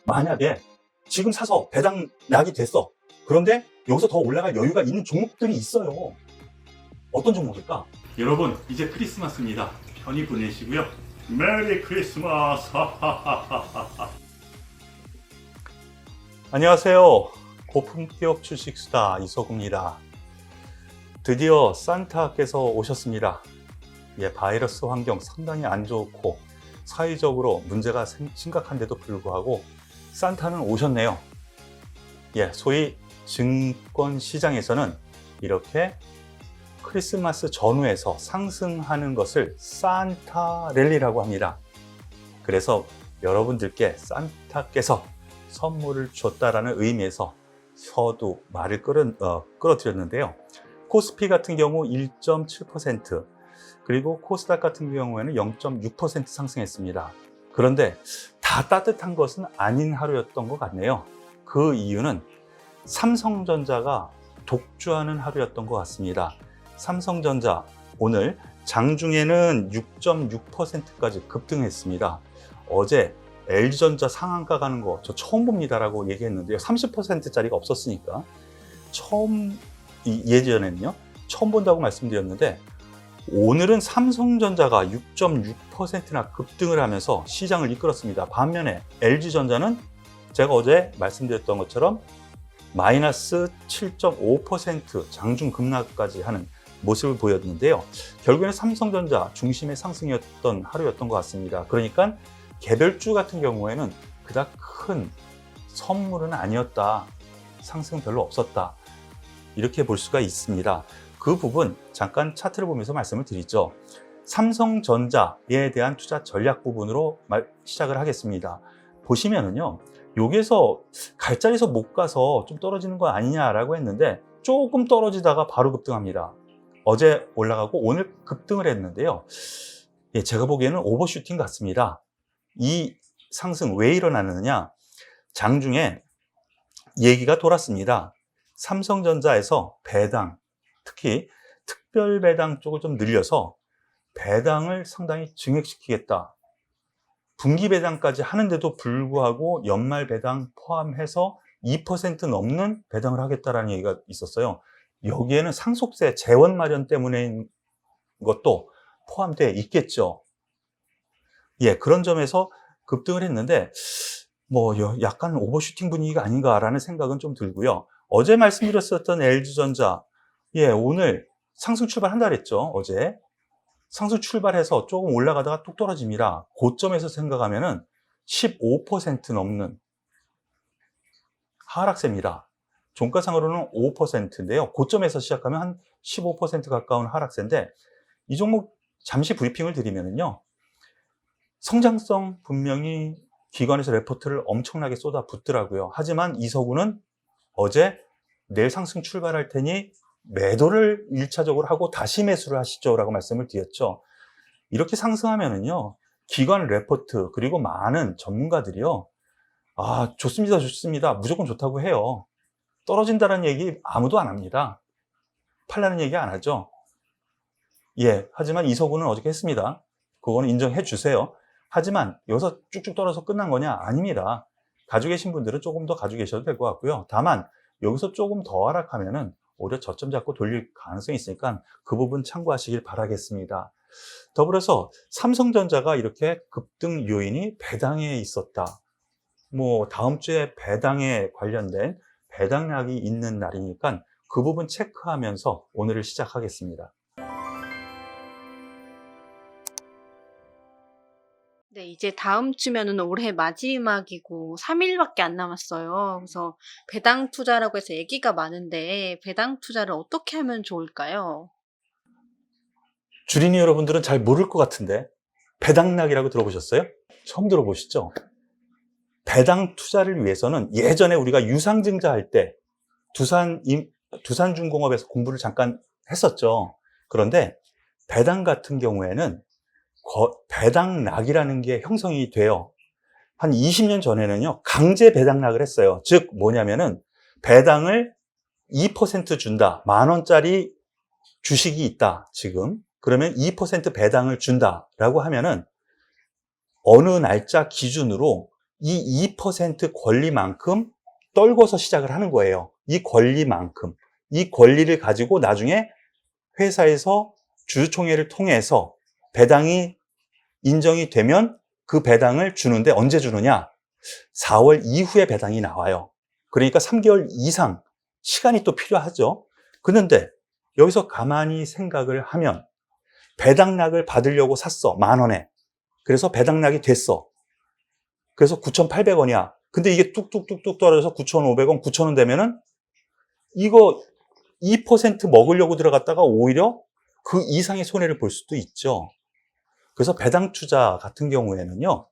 만약에 지금 사서 배당락이 됐어. 그런데 여기서 더 올라갈 여유가 있는 종목들이 있어요. 어떤 종목일까? 여러분, 이제 크리스마스입니다. 편히 보내시고요. 메리 크리스마스. 안녕하세요. 고품격 주식수다 이서구입니다. 드디어 산타께서 오셨습니다. 바이러스 환경 상당히 안 좋고 사회적으로 문제가 심각한데도 불구하고 산타는 오셨네요. 소위 증권 시장에서는 이렇게 크리스마스 전후에서 상승하는 것을 산타 랠리라고 합니다. 그래서 여러분들께 산타께서 선물을 줬다라는 의미에서 서두 말을 끌어드렸는데요. 코스피 같은 경우 1.7%, 그리고 코스닥 같은 경우에는 0.6% 상승했습니다. 그런데 다 따뜻한 것은 아닌 하루였던 것 같네요. 그 이유는 삼성전자가 독주하는 하루였던 것 같습니다. 삼성전자 오늘 장중에는 6.6%까지 급등했습니다. 어제 LG전자 상한가 가는 거 저 처음 봅니다라고 얘기했는데요. 30%짜리가 없었으니까 예전에는요 처음 본다고 말씀드렸는데, 오늘은 삼성전자가 6.6%나 급등을 하면서 시장을 이끌었습니다. 반면에 LG전자는 제가 어제 말씀드렸던 것처럼 마이너스 7.5% 장중 급락까지 하는 모습을 보였는데요. 결국에는 삼성전자 중심의 상승이었던 하루였던 것 같습니다. 그러니까 개별주 같은 경우에는 그닥 큰 선물은 아니었다, 상승 별로 없었다, 이렇게 볼 수가 있습니다. 그 부분 잠깐 차트를 보면서 말씀을 드리죠. 삼성전자에 대한 투자 전략 부분으로 시작을 하겠습니다. 보시면은요, 여기에서 갈 자리에서 못 가서 좀 떨어지는 거 아니냐라고 했는데 조금 떨어지다가 바로 급등합니다. 어제 올라가고 오늘 급등을 했는데요. 제가 보기에는 오버슈팅 같습니다. 이 상승 왜 일어나느냐? 장중에 얘기가 돌았습니다. 삼성전자에서 배당, 특히 특별 배당 쪽을 좀 늘려서 배당을 상당히 증액시키겠다. 분기 배당까지 하는데도 불구하고 연말 배당 포함해서 2% 넘는 배당을 하겠다라는 얘기가 있었어요. 여기에는 상속세 재원 마련 때문인 것도 포함되어 있겠죠. 그런 점에서 급등을 했는데 약간 오버슈팅 분위기가 아닌가라는 생각은 좀 들고요. 어제 말씀드렸었던 LG전자, 오늘 상승 출발한다 그랬죠. 어제 상승 출발해서 조금 올라가다가 뚝 떨어집니다. 고점에서 생각하면은 15% 넘는 하락세입니다. 종가상으로는 5%인데요. 고점에서 시작하면 한 15% 가까운 하락세인데, 이 종목 잠시 브리핑을 드리면은요, 성장성 분명히 기관에서 레포트를 엄청나게 쏟아붓더라고요. 하지만 이서구는 어제 내일 상승 출발할 테니 매도를 1차적으로 하고 다시 매수를 하시죠 라고 말씀을 드렸죠. 이렇게 상승하면은요, 기관 레포트 그리고 많은 전문가들이요, 좋습니다, 좋습니다, 무조건 좋다고 해요. 떨어진다는 얘기 아무도 안 합니다. 팔라는 얘기 안 하죠. 하지만 이서구는 어저께 했습니다. 그거는 인정해 주세요. 하지만 여기서 쭉쭉 떨어져서 끝난 거냐? 아닙니다. 가지고 계신 분들은 조금 더 가지고 계셔도 될 것 같고요. 다만 여기서 조금 더 하락하면은 오히려 저점 잡고 돌릴 가능성이 있으니까 그 부분 참고하시길 바라겠습니다. 더불어서 삼성전자가 이렇게 급등 요인이 배당에 있었다. 다음 주에 배당에 관련된 배당락이 있는 날이니까 그 부분 체크하면서 오늘을 시작하겠습니다. 네, 이제 다음 주면은 올해 마지막이고 3일밖에 안 남았어요. 그래서 배당 투자라고 해서 얘기가 많은데 배당 투자를 어떻게 하면 좋을까요? 주린이 여러분들은 잘 모를 것 같은데 배당락이라고 들어보셨어요? 처음 들어보시죠? 배당 투자를 위해서는 예전에 우리가 유상증자 할 때 두산중공업에서 공부를 잠깐 했었죠. 그런데 배당 같은 경우에는 배당락이라는 게 형성이 돼요. 한 20년 전에는요, 강제 배당락을 했어요. 즉 뭐냐면은 배당을 2% 준다. 10,000원짜리 주식이 있다, 지금. 그러면 2% 배당을 준다라고 하면은 어느 날짜 기준으로 이 2% 권리만큼 떨궈서 시작을 하는 거예요. 이 권리만큼. 이 권리를 가지고 나중에 회사에서 주주총회를 통해서 배당이 인정이 되면 그 배당을 주는데 언제 주느냐? 4월 이후에 배당이 나와요. 그러니까 3개월 이상 시간이 또 필요하죠. 그런데 여기서 가만히 생각을 하면 배당락을 받으려고 샀어. 10,000원에. 그래서 배당락이 됐어. 그래서 9,800원이야. 근데 이게 뚝뚝뚝뚝 떨어져서 9,500원, 9,000원 되면은 이거 2% 먹으려고 들어갔다가 오히려 그 이상의 손해를 볼 수도 있죠. 그래서 배당 투자 같은 경우에는요,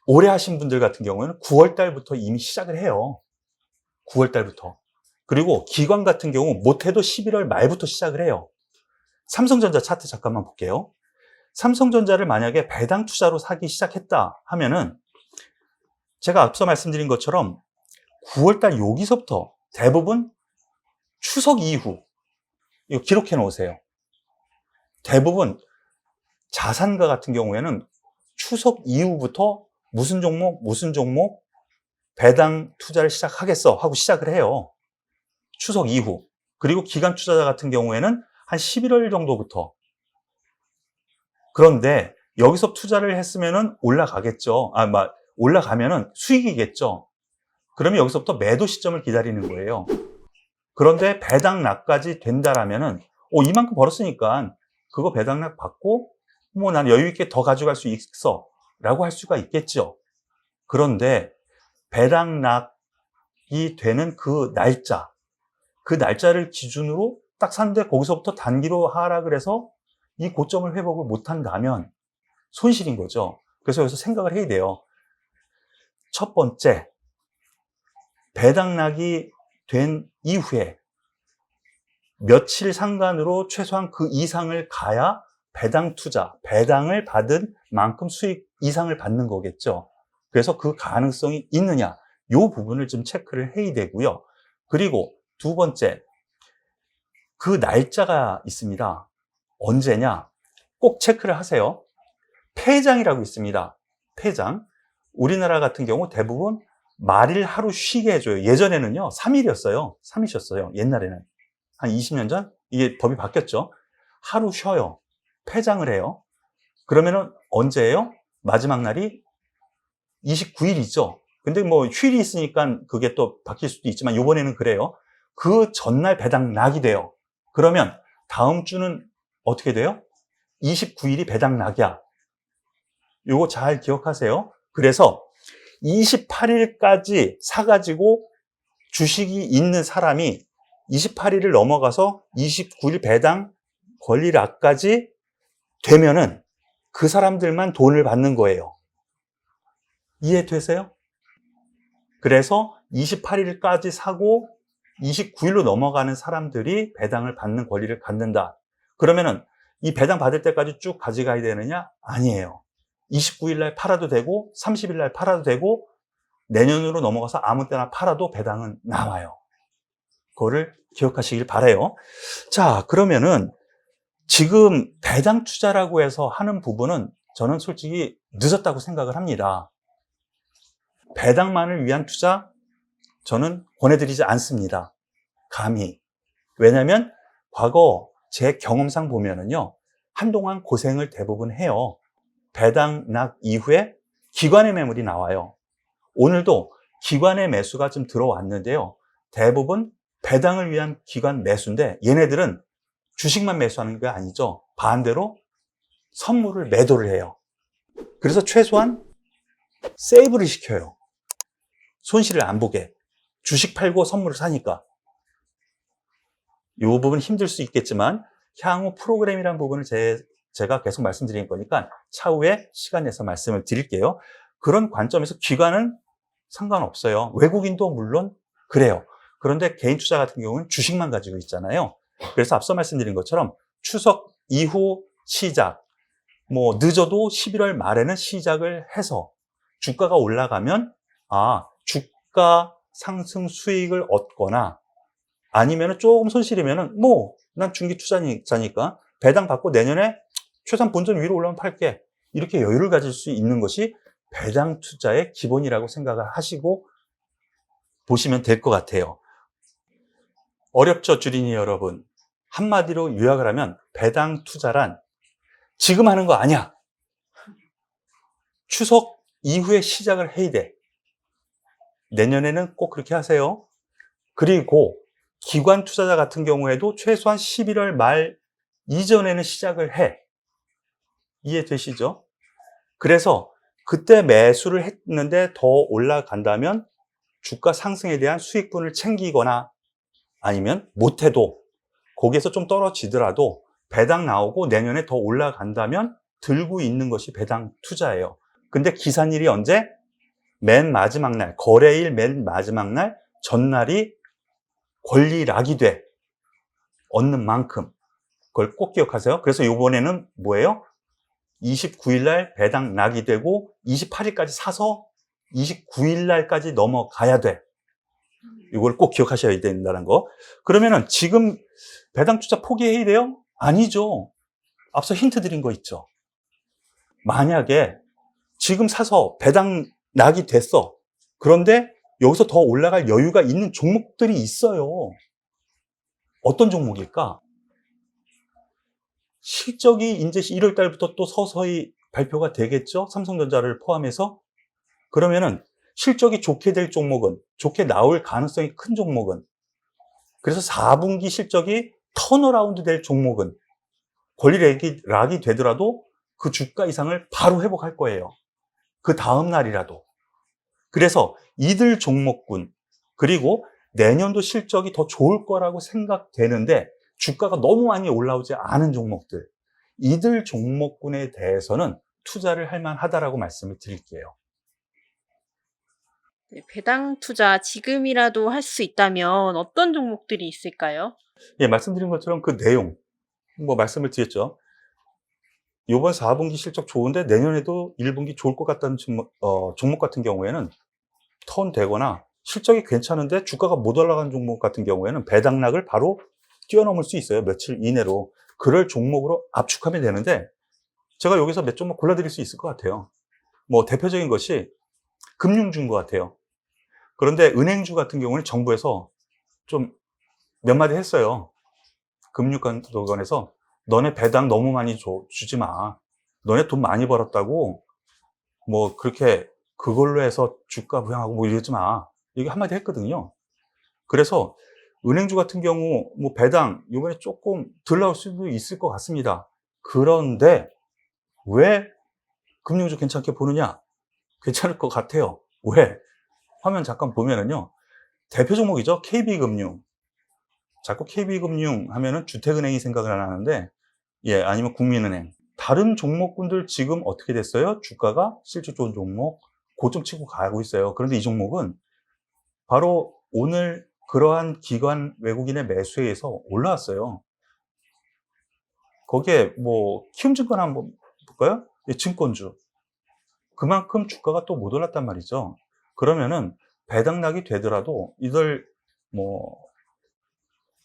오래 하신 분들 같은 경우에는 9월 달부터 이미 시작을 해요. 9월 달부터. 그리고 기관 같은 경우 못해도 11월 말부터 시작을 해요. 삼성전자 차트 잠깐만 볼게요. 삼성전자를 만약에 배당 투자로 사기 시작했다 하면은 제가 앞서 말씀드린 것처럼 9월 달 여기서부터 대부분 추석 이후 이거 기록해 놓으세요. 대부분 자산가 같은 경우에는 추석 이후부터 무슨 종목 배당 투자를 시작하겠어 하고 시작을 해요. 추석 이후. 그리고 기관 투자자 같은 경우에는 한 11월 정도부터. 그런데 여기서 투자를 했으면은 올라가겠죠. 올라가면은 수익이겠죠. 그러면 여기서부터 매도 시점을 기다리는 거예요. 그런데 배당락까지 된다라면은 이만큼 벌었으니까 그거 배당락 받고 뭐 난 여유 있게 더 가져갈 수 있어 라고 할 수가 있겠죠. 그런데 배당락이 되는 그 날짜를 기준으로 딱 샀는데 거기서부터 단기로 하락을 해서 이 고점을 회복을 못한다면 손실인 거죠. 그래서 여기서 생각을 해야 돼요. 첫 번째, 배당락이 된 이후에 며칠 상간으로 최소한 그 이상을 가야 배당 투자, 배당을 받은 만큼 수익 이상을 받는 거겠죠. 그래서 그 가능성이 있느냐, 이 부분을 좀 체크를 해야 되고요. 그리고 두 번째, 그 날짜가 있습니다. 언제냐? 꼭 체크를 하세요. 폐장이라고 있습니다. 폐장. 우리나라 같은 경우 대부분 말일 하루 쉬게 해줘요. 예전에는요, 3일이었어요. 3일 쉬었어요. 옛날에는. 한 20년 전? 이게 법이 바뀌었죠. 하루 쉬어요. 폐장을 해요. 그러면은 언제예요? 마지막 날이 29일이죠. 근데 뭐 휴일이 있으니까 그게 또 바뀔 수도 있지만 이번에는 그래요. 그 전날 배당락이 돼요. 그러면 다음 주는 어떻게 돼요? 29일이 배당락이야. 요거 잘 기억하세요. 그래서 28일까지 사가지고 주식이 있는 사람이 28일을 넘어가서 29일 배당 권리락까지 되면은 그 사람들만 돈을 받는 거예요. 이해되세요? 그래서 28일까지 사고 29일로 넘어가는 사람들이 배당을 받는 권리를 갖는다. 그러면은 이 배당 받을 때까지 쭉 가져가야 되느냐? 아니에요. 29일 날 팔아도 되고 30일 날 팔아도 되고 내년으로 넘어가서 아무 때나 팔아도 배당은 나와요. 그거를 기억하시길 바라요. 자, 그러면은 지금 배당 투자라고 해서 하는 부분은 저는 솔직히 늦었다고 생각을 합니다. 배당만을 위한 투자 저는 권해드리지 않습니다. 감히. 왜냐하면 과거 제 경험상 보면은요, 한동안 고생을 대부분 해요. 배당락 이후에 기관의 매물이 나와요. 오늘도 기관의 매수가 좀 들어왔는데요. 대부분 배당을 위한 기관 매수인데 얘네들은 주식만 매수하는 게 아니죠. 반대로 선물을 매도를 해요. 그래서 최소한 세이브를 시켜요. 손실을 안 보게. 주식 팔고 선물을 사니까. 이 부분 힘들 수 있겠지만 향후 프로그램이라는 부분을 제가 계속 말씀드린 거니까 차후에 시간 내서 말씀을 드릴게요. 그런 관점에서 기관은 상관없어요. 외국인도 물론 그래요. 그런데 개인 투자 같은 경우는 주식만 가지고 있잖아요. 그래서 앞서 말씀드린 것처럼 추석 이후 시작, 뭐 늦어도 11월 말에는 시작을 해서 주가가 올라가면 주가 상승 수익을 얻거나 아니면 조금 손실이면은 난 중기 투자자니까 배당 받고 내년에 최소한 본전 위로 올라오면 팔게. 이렇게 여유를 가질 수 있는 것이 배당 투자의 기본이라고 생각을 하시고 보시면 될 것 같아요. 어렵죠, 주린이 여러분? 한마디로 요약을 하면 배당 투자란 지금 하는 거 아니야. 추석 이후에 시작을 해야 돼. 내년에는 꼭 그렇게 하세요. 그리고 기관 투자자 같은 경우에도 최소한 11월 말 이전에는 시작을 해. 이해되시죠? 그래서 그때 매수를 했는데 더 올라간다면 주가 상승에 대한 수익분을 챙기거나 아니면 못해도 거기에서 좀 떨어지더라도 배당 나오고 내년에 더 올라간다면 들고 있는 것이 배당 투자예요. 근데 기산일이 언제? 맨 마지막 날, 거래일 맨 마지막 날, 전날이 권리락이 돼. 얻는 만큼. 그걸 꼭 기억하세요. 그래서 이번에는 뭐예요? 29일 날 배당 낙이 되고 28일까지 사서 29일 날까지 넘어가야 돼. 이걸 꼭 기억하셔야 된다는 거. 그러면은 지금 배당 투자 포기해야 돼요? 아니죠. 앞서 힌트 드린 거 있죠. 만약에 지금 사서 배당 낙이 됐어. 그런데 여기서 더 올라갈 여유가 있는 종목들이 있어요. 어떤 종목일까? 실적이 이제 1월 달부터 또 서서히 발표가 되겠죠? 삼성전자를 포함해서. 그러면은 실적이 좋게 될 종목은, 좋게 나올 가능성이 큰 종목은, 그래서 4분기 실적이 턴어라운드 될 종목은 권리락이 되더라도 그 주가 이상을 바로 회복할 거예요. 그 다음 날이라도. 그래서 이들 종목군, 그리고 내년도 실적이 더 좋을 거라고 생각되는데 주가가 너무 많이 올라오지 않은 종목들, 이들 종목군에 대해서는 투자를 할 만하다라고 말씀을 드릴게요. 네, 배당 투자 지금이라도 할 수 있다면 어떤 종목들이 있을까요? 예, 말씀드린 것처럼 그 내용, 말씀을 드렸죠. 이번 4분기 실적 좋은데 내년에도 1분기 좋을 것 같다는 종목 같은 경우에는 턴 되거나 실적이 괜찮은데 주가가 못 올라가는 종목 같은 경우에는 배당락을 바로 뛰어넘을 수 있어요. 며칠 이내로. 그럴 종목으로 압축하면 되는데 제가 여기서 몇 종목 골라드릴 수 있을 것 같아요. 대표적인 것이 금융주인 것 같아요. 그런데 은행주 같은 경우는 정부에서 좀 몇 마디 했어요. 금융감독원에서 너네 배당 너무 많이 주지 마. 너네 돈 많이 벌었다고 그렇게 그걸로 해서 주가 부양하고 이러지 마. 이게 한마디 했거든요. 그래서 은행주 같은 경우 배당 이번에 조금 덜 나올 수도 있을 것 같습니다. 그런데 왜 금융주 괜찮게 보느냐? 괜찮을 것 같아요. 왜? 화면 잠깐 보면은요. 대표 종목이죠. KB금융. 자꾸 KB금융 하면은 주택은행이 생각을 안 하는데, 아니면 국민은행. 다른 종목군들 지금 어떻게 됐어요? 주가가 실적 좋은 종목, 고점 치고 가고 있어요. 그런데 이 종목은 바로 오늘 그러한 기관 외국인의 매수에 의해서 올라왔어요. 거기에 키움증권 한번 볼까요? 증권주. 그만큼 주가가 또 못 올랐단 말이죠. 그러면은 배당락이 되더라도 이들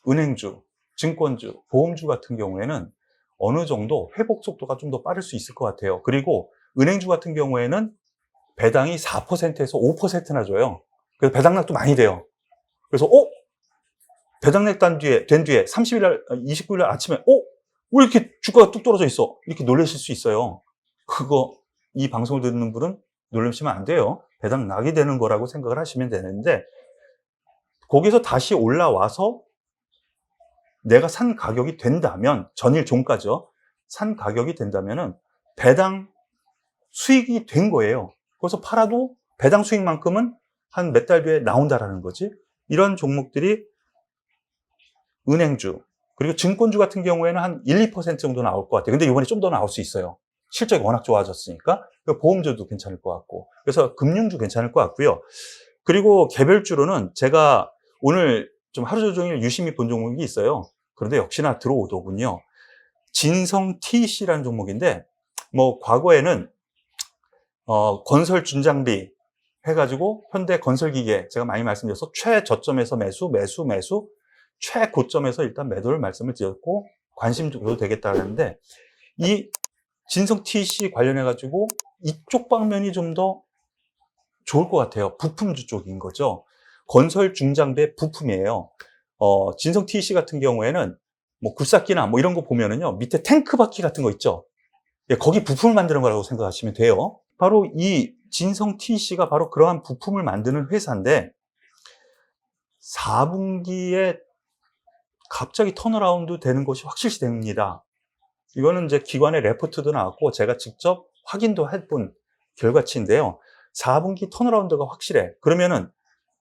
은행주, 증권주, 보험주 같은 경우에는 어느 정도 회복 속도가 좀 더 빠를 수 있을 것 같아요. 그리고 은행주 같은 경우에는 배당이 4%에서 5%나 줘요. 그래서 배당락도 많이 돼요. 그래서 배당락 된 뒤에 30일 날, 29일 날 아침에 왜 이렇게 주가가 뚝 떨어져 있어? 이렇게 놀라실 수 있어요. 이 방송을 듣는 분은 놀라시면 안 돼요. 배당락이 되는 거라고 생각을 하시면 되는데 거기서 다시 올라와서 내가 산 가격이 된다면, 전일 종가죠. 산 가격이 된다면은 배당 수익이 된 거예요. 그래서 팔아도 배당 수익만큼은 한 몇 달 뒤에 나온다라는 거지. 이런 종목들이 은행주, 그리고 증권주 같은 경우에는 한 1, 2% 정도 나올 것 같아요. 근데 이번에 좀 더 나올 수 있어요. 실적이 워낙 좋아졌으니까. 보험주도 괜찮을 것 같고. 그래서 금융주 괜찮을 것 같고요. 그리고 개별주로는 제가 오늘 좀 하루 종일 유심히 본 종목이 있어요. 그런데 역시나 들어오더군요. 진성TC라는 종목인데, 과거에는, 건설 준장비 해가지고, 현대 건설기계, 제가 많이 말씀드려서 최저점에서 매수, 최고점에서 일단 매도를 말씀을 드렸고, 관심 줘도 되겠다 그랬는데, 이 진성TC 관련해가지고, 이쪽 방면이 좀 더 좋을 것 같아요. 부품주 쪽인 거죠. 건설 중장비 부품이에요. 진성 TEC 같은 경우에는 뭐 굴삭기나 뭐 이런 거 보면은요, 밑에 탱크 바퀴 같은 거 있죠. 예, 거기 부품을 만드는 거라고 생각하시면 돼요. 바로 이 진성 TEC가 바로 그러한 부품을 만드는 회사인데 4분기에 갑자기 턴어라운드 되는 것이 확실시 됩니다. 이거는 이제 기관의 레포트도 나왔고 제가 직접 확인도 해본 결과치인데요. 4분기 턴어라운드가 확실해. 그러면은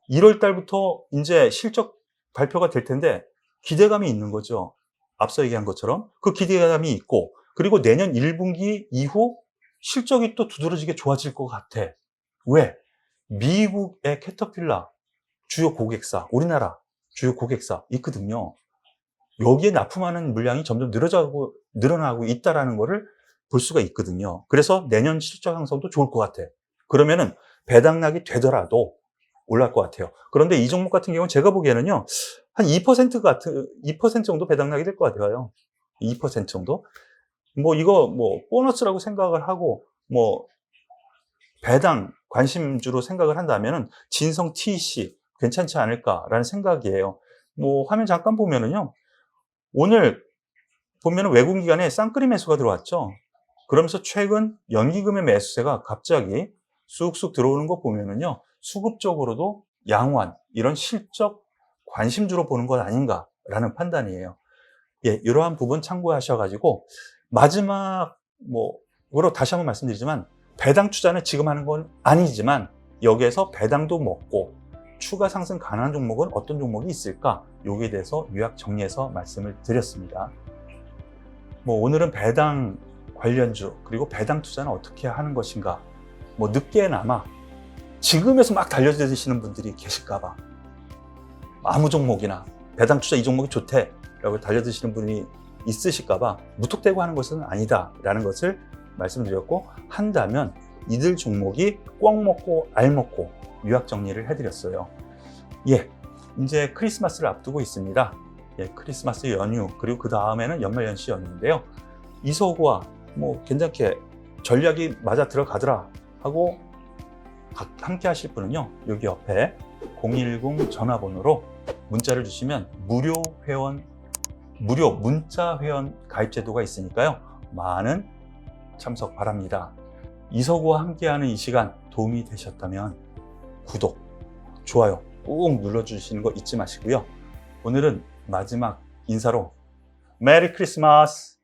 1월 달부터 이제 실적 발표가 될 텐데 기대감이 있는 거죠. 앞서 얘기한 것처럼 그 기대감이 있고, 그리고 내년 1분기 이후 실적이 또 두드러지게 좋아질 것 같아. 왜? 미국의 캐터필라 주요 고객사, 우리나라 주요 고객사 있거든요. 여기에 납품하는 물량이 점점 늘어나고 있다는 것을 볼 수가 있거든요. 그래서 내년 실적 향상도 좋을 것 같아. 그러면은 배당락이 되더라도 올라갈 것 같아요. 그런데 이 종목 같은 경우는 제가 보기에는요, 한 2% 정도 배당락이 될 것 같아요. 2% 정도? 뭐 이거 뭐 보너스라고 생각을 하고 뭐 배당 관심주로 생각을 한다면은 진성 TEC 괜찮지 않을까라는 생각이에요. 뭐 화면 잠깐 보면은요, 오늘 보면은 외국기관에 쌍끌이 매수가 들어왔죠. 그러면서 최근 연기금의 매수세가 갑자기 쑥쑥 들어오는 거 보면은요, 수급적으로도 양호한 이런 실적 관심주로 보는 것 아닌가라는 판단이에요. 예, 이러한 부분 참고하셔가지고 마지막 뭐로 다시 한번 말씀드리지만 배당 투자는 지금 하는 건 아니지만 여기에서 배당도 먹고 추가 상승 가능한 종목은 어떤 종목이 있을까? 여기에 대해서 요약 정리해서 말씀을 드렸습니다. 뭐 오늘은 배당 관련주 그리고 배당 투자는 어떻게 하는 것인가? 뭐 늦게나마 지금에서 막 달려드시는 분들이 계실까봐 아무 종목이나 배당 투자 이 종목이 좋대 라고 달려드시는 분이 있으실까봐 무턱대고 하는 것은 아니다라는 것을 말씀드렸고, 한다면 이들 종목이 꽉 먹고 알 먹고 요약 정리를 해드렸어요. 예, 이제 크리스마스를 앞두고 있습니다. 예, 크리스마스 연휴 그리고 그 다음에는 연말연시 연휴인데요. 이서구와 뭐 괜찮게 전략이 맞아 들어가더라 하고 함께 하실 분은요, 여기 옆에 010 전화번호로 문자를 주시면 무료 문자 회원 가입 제도가 있으니까요, 많은 참석 바랍니다. 이서구와 함께하는 이 시간 도움이 되셨다면 구독, 좋아요 꾹 눌러주시는 거 잊지 마시고요. 오늘은 마지막 인사로 메리 크리스마스!